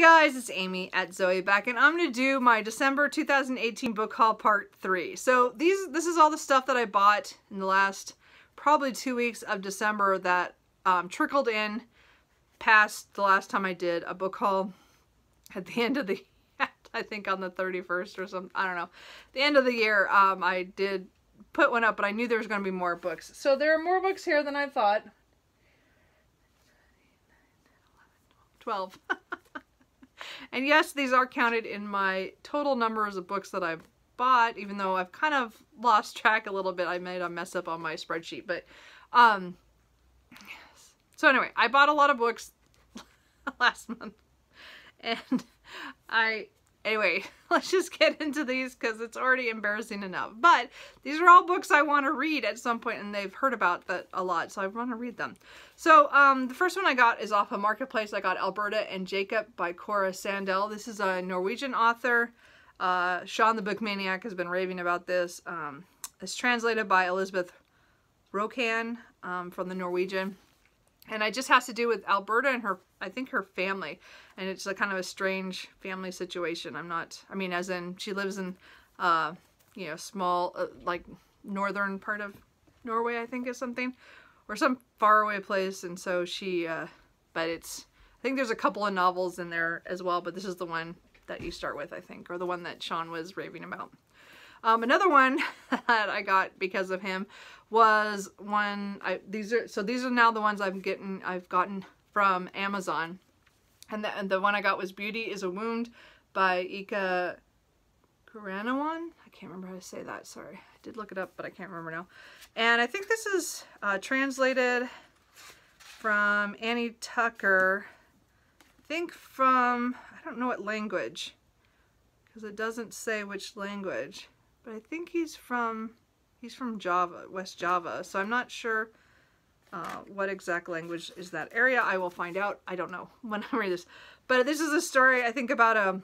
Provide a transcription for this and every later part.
guys, it's Amy at Zoe back, and I'm going to do my December 2018 book haul part 3. So this is all the stuff that I bought in the last probably 2 weeks of December that trickled in past the last time I did a book haul at the end of the I think on the 31st or something, I don't know. The end of the year, I did put one up, but I knew there was going to be more books. So there are more books here than I thought. 12. And yes, these are counted in my total numbers of books that I've bought, even though I've kind of lost track a little bit. I made a mess up on my spreadsheet, but so anyway, I bought a lot of books last month, and anyway, let's just get into these because it's already embarrassing enough. But these are all books I want to read at some point, and they've heard about that a lot, so I want to read them. So the first one I got is off of Marketplace. I got Alberta and Jacob by Cora Sandell. This is a Norwegian author. Shawn the Book Maniac has been raving about this. It's translated by Elizabeth Rokan from the Norwegian. And it just has to do with Alberta and her, I think her family. And it's a kind of a strange family situation. I mean, as in she lives in, you know, small, like northern part of Norway, I think is something. Or some faraway place. And so she, but it's, I think there's a couple of novels in there as well. But this is the one that you start with, I think. Or the one that Shawn was raving about. Another one that I got because of him was one. These are now the ones I've gotten from Amazon, and the one I got was Beauty is a Wound by Ika Kuranawan. I can't remember how to say that. Sorry, I did look it up, but I can't remember now. And I think this is translated from Annie Tucker. I think from, I don't know what language, because it doesn't say which language. But I think he's from Java, West Java. So I'm not sure what exact language is that area. I will find out. I don't know when I read this. But this is a story, I think, about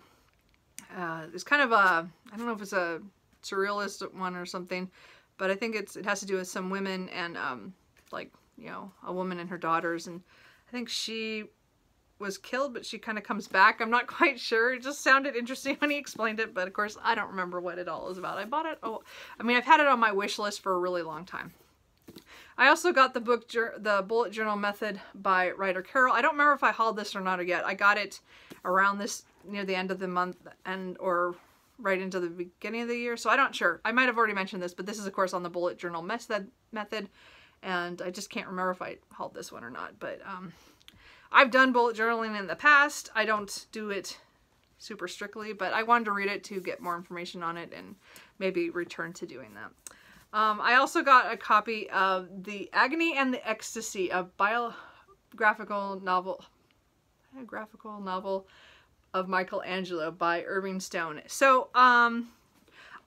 it's kind of a, I don't know if it's a surrealist one or something, but I think it has to do with some women and like, you know, a woman and her daughters. And I think she was killed, but she kind of comes back. I'm not quite sure. It just sounded interesting when he explained it, but of course I don't remember what it all is about. I bought it, I mean, I've had it on my wish list for a really long time. I also got the book, the Bullet Journal Method by Ryder Carroll. I don't remember if I hauled this or not yet. I got it around this, near the end of the month or right into the beginning of the year, so I'm not sure. I might have already mentioned this, but this is of course on the Bullet Journal Method, and I just can't remember if I hauled this one or not, but I've done bullet journaling in the past. I don't do it super strictly, but I wanted to read it to get more information on it and maybe return to doing that. I also got a copy of The Agony and the Ecstasy, a biographical novel of Michelangelo by Irving Stone. So,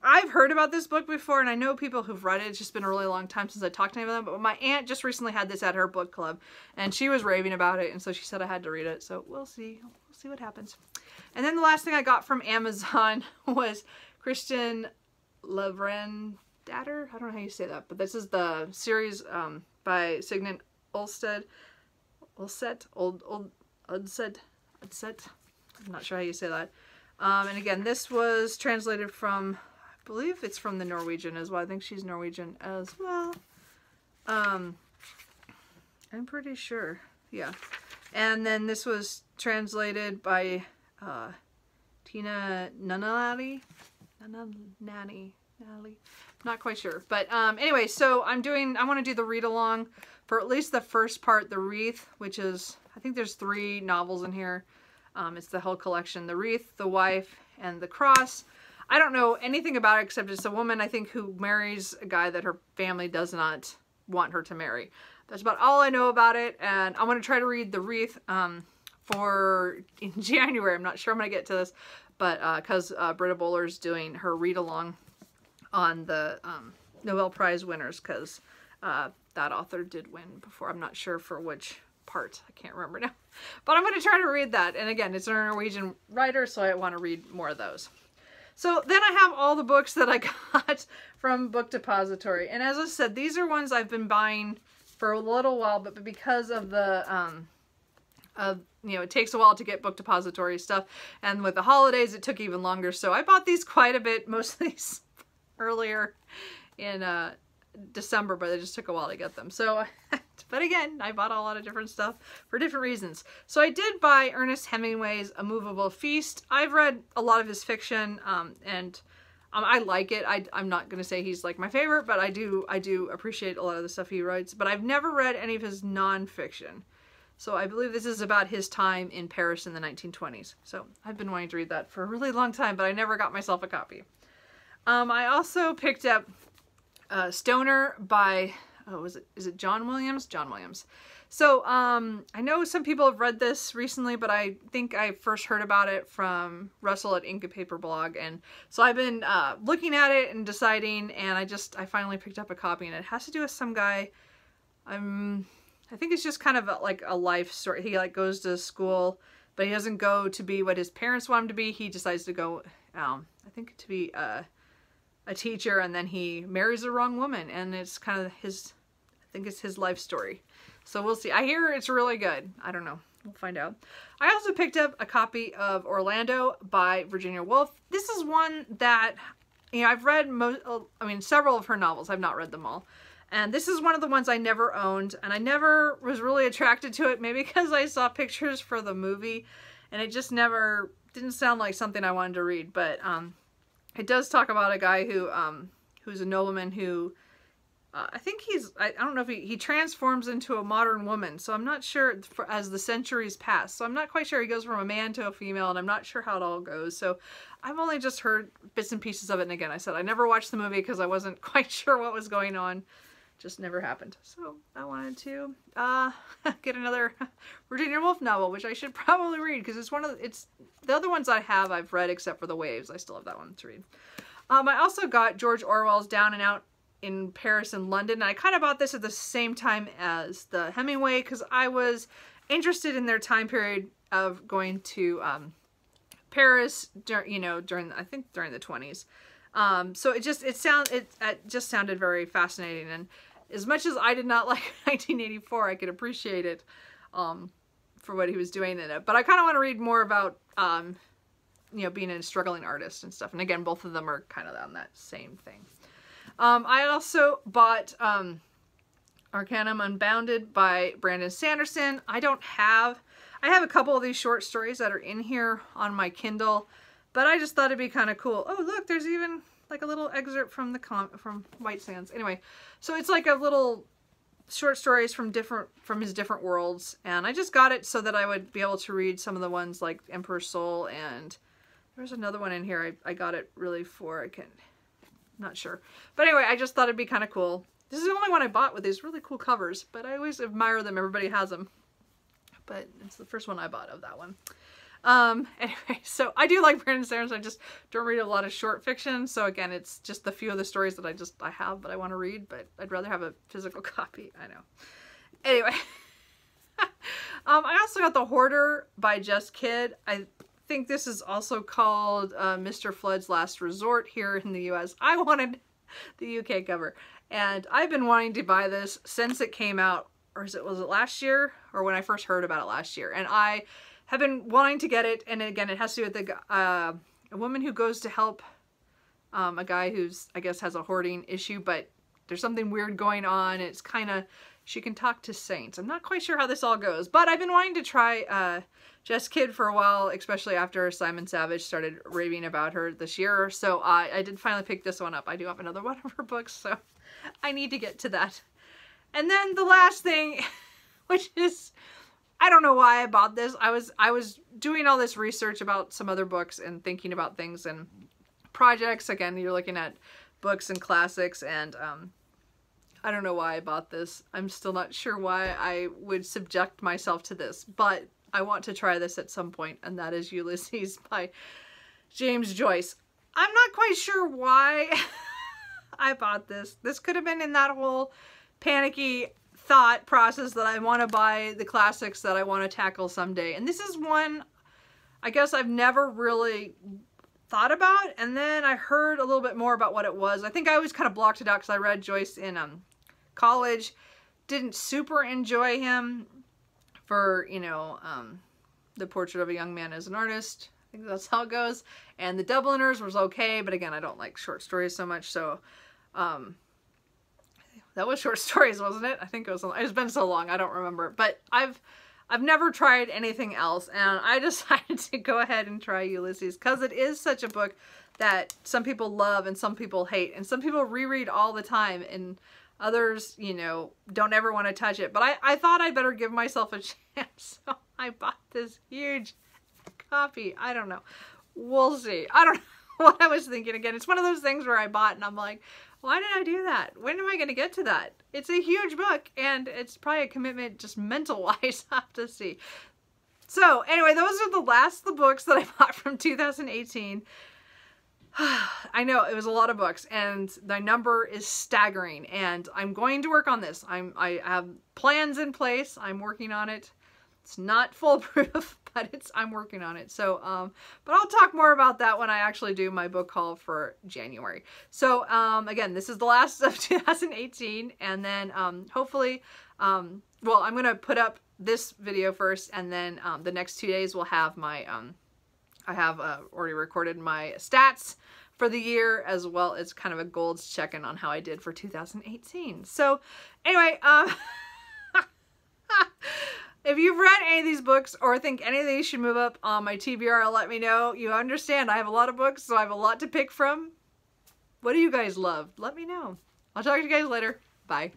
I've heard about this book before, and I know people who've read it. It's just been a really long time since I talked to any of them, but my aunt just recently had this at her book club, and she was raving about it, and so she said I had to read it, so we'll see. We'll see what happens. And then the last thing I got from Amazon was Christian Lavrendatter. I don't know how you say that, but this is the series by Sigmund Ulstedt. I'm not sure how you say that. And again, this was translated from, I believe it's from the Norwegian as well. I think she's Norwegian as well. I'm pretty sure. Yeah. And then this was translated by Tina Nunalali. Not quite sure. But anyway, so I want to do the read along for at least the first part, the Wreath, which is, I think there's 3 novels in here. It's the whole collection. The Wreath, The Wife, and The Cross. I don't know anything about it except it's a woman, I think, who marries a guy that her family does not want her to marry. That's about all I know about it, and I'm going to try to read The Wreath in January. I'm not sure I'm going to get to this, but because Britta Bohler is doing her read-along on the Nobel Prize winners, because that author did win before. I'm not sure for which part. I can't remember now. But I'm going to try to read that. And again, it's a Norwegian writer, so I want to read more of those. So then I have all the books that I got from Book Depository. And as I said, these are ones I've been buying for a little while, but because of the you know, it takes a while to get book depository stuff, and with the holidays it took even longer, so I bought these quite a bit, most of these earlier in December, but it just took a while to get them. So, but again, I bought a lot of different stuff for different reasons. So I did buy Ernest Hemingway's A Moveable Feast. I've read a lot of his fiction, and I like it. I'm not going to say he's like my favorite, but I do appreciate a lot of the stuff he writes, but I've never read any of his non-fiction. So I believe this is about his time in Paris in the 1920s. So I've been wanting to read that for a really long time, but I never got myself a copy. I also picked up Stoner by, is it John Williams? John Williams. So I know some people have read this recently, but I think I first heard about it from Russell at Ink and Paper blog, and so I've been looking at it and deciding, and I finally picked up a copy, and it has to do with some guy. I think it's just kind of like a life story. He like goes to school, but he doesn't go to be what his parents want him to be. He decides to go, I think, to be a teacher, and then he marries the wrong woman, and it's kind of his, I think it's his life story. So we'll see. I hear it's really good. I don't know. We'll find out. I also picked up a copy of Orlando by Virginia Woolf. This is one that, you know, I've read several of her novels. I've not read them all. And this is one of the ones I never owned, and I never was really attracted to it, maybe because I saw pictures for the movie, and it just never didn't sound like something I wanted to read. But it does talk about a guy who who's a nobleman who I think I don't know if he transforms into a modern woman, so I'm not sure as the centuries pass. So I'm not quite sure. He goes from a man to a female, and I'm not sure how it all goes. So I've only just heard bits and pieces of it, and again, I said I never watched the movie because I wasn't quite sure what was going on. Just never happened. So I wanted to get another Virginia Woolf novel, which I should probably read because it's the other ones I've read except for The Waves. I still have that one to read. I also got George Orwell's Down and Out in Paris and London. And I kind of bought this at the same time as the Hemingway because I was interested in their time period of going to Paris, you know, during the 20s. So it just sounded very fascinating, and as much as I did not like 1984, I could appreciate it for what he was doing in it. But I kind of want to read more about you know, being a struggling artist and stuff. And again, both of them are kind of on that same thing. I also bought Arcanum Unbounded by Brandon Sanderson. I have a couple of these short stories that are in here on my Kindle. But I just thought it'd be kind of cool. Oh, look, there's even like a little excerpt from from White Sands. Anyway, so it's like a little short stories from his different worlds, and I just got it so that I would be able to read some of the ones like Emperor's Soul, and there's another one in here I got it really for. Not sure, but anyway, I just thought it'd be kind of cool. This is the only one I bought with these really cool covers, but I always admire them. Everybody has them, but it's the first one I bought of that one. Anyway, so I do like Brandon Sanderson. I just don't read a lot of short fiction. So again, it's just the few of the stories that I have, but I want to read, but I'd rather have a physical copy. I know. Anyway, I also got The Hoarder by Just Kid. I think this is also called Mr. Flood's Last Resort here in the US. I wanted the UK cover, and I've been wanting to buy this since it came out, or was it last year, or when I first heard about it last year, and I have been wanting to get it. And again, it has to do with a woman who goes to help a guy who's, I guess, has a hoarding issue, but there's something weird going on. It's kind of, she can talk to saints. I'm not quite sure how this all goes, but I've been wanting to try Just Kid for a while, especially after Simon Savage started raving about her this year. So I did finally pick this one up. I do have another one of her books, so I need to get to that. And then the last thing, which is, I don't know why I bought this. I was doing all this research about some other books and thinking about things and projects. Again, you're looking at books and classics, and I don't know why I bought this. I'm still not sure why I would subject myself to this, but I want to try this at some point, and that is Ulysses by James Joyce. I'm not quite sure why I bought this. This could have been in that whole panicky thought process that I want to buy the classics that I want to tackle someday. And this is one I guess I've never really thought about, and then I heard a little bit more about what it was. I think I always kind of blocked it out because I read Joyce in college. Didn't super enjoy him for, you know, The Portrait of a Young Man as an Artist. I think that's how it goes. And The Dubliners was okay, but again, I don't like short stories so much, so that was short stories, wasn't it? I think it was. It's been so long, I don't remember. But I've never tried anything else, and I decided to go ahead and try Ulysses because it is such a book that some people love and some people hate, and some people reread all the time, and others, you know, don't ever want to touch it. But I thought I'd better give myself a chance, so I bought this huge copy. I don't know. We'll see. I don't know what I was thinking. Again, it's one of those things where I bought and I'm like, why did I do that? When am I going to get to that? It's a huge book, and it's probably a commitment just mental-wise. I have to see. So anyway, those are the books that I bought from 2018. I know it was a lot of books, and the number is staggering, and I'm going to work on this. I have plans in place. I'm working on it. It's not foolproof, but I'm working on it. So, but I'll talk more about that when I actually do my book haul for January. So, again, this is the last of 2018, and then, hopefully, well, I'm going to put up this video first, and then, the next 2 days we'll have my, I have, already recorded my stats for the year, as well as kind of a goals check-in on how I did for 2018. So, anyway, if you've read any of these books or think any of these should move up on my TBR, let me know. You understand I have a lot of books, so I have a lot to pick from. What do you guys love? Let me know. I'll talk to you guys later. Bye.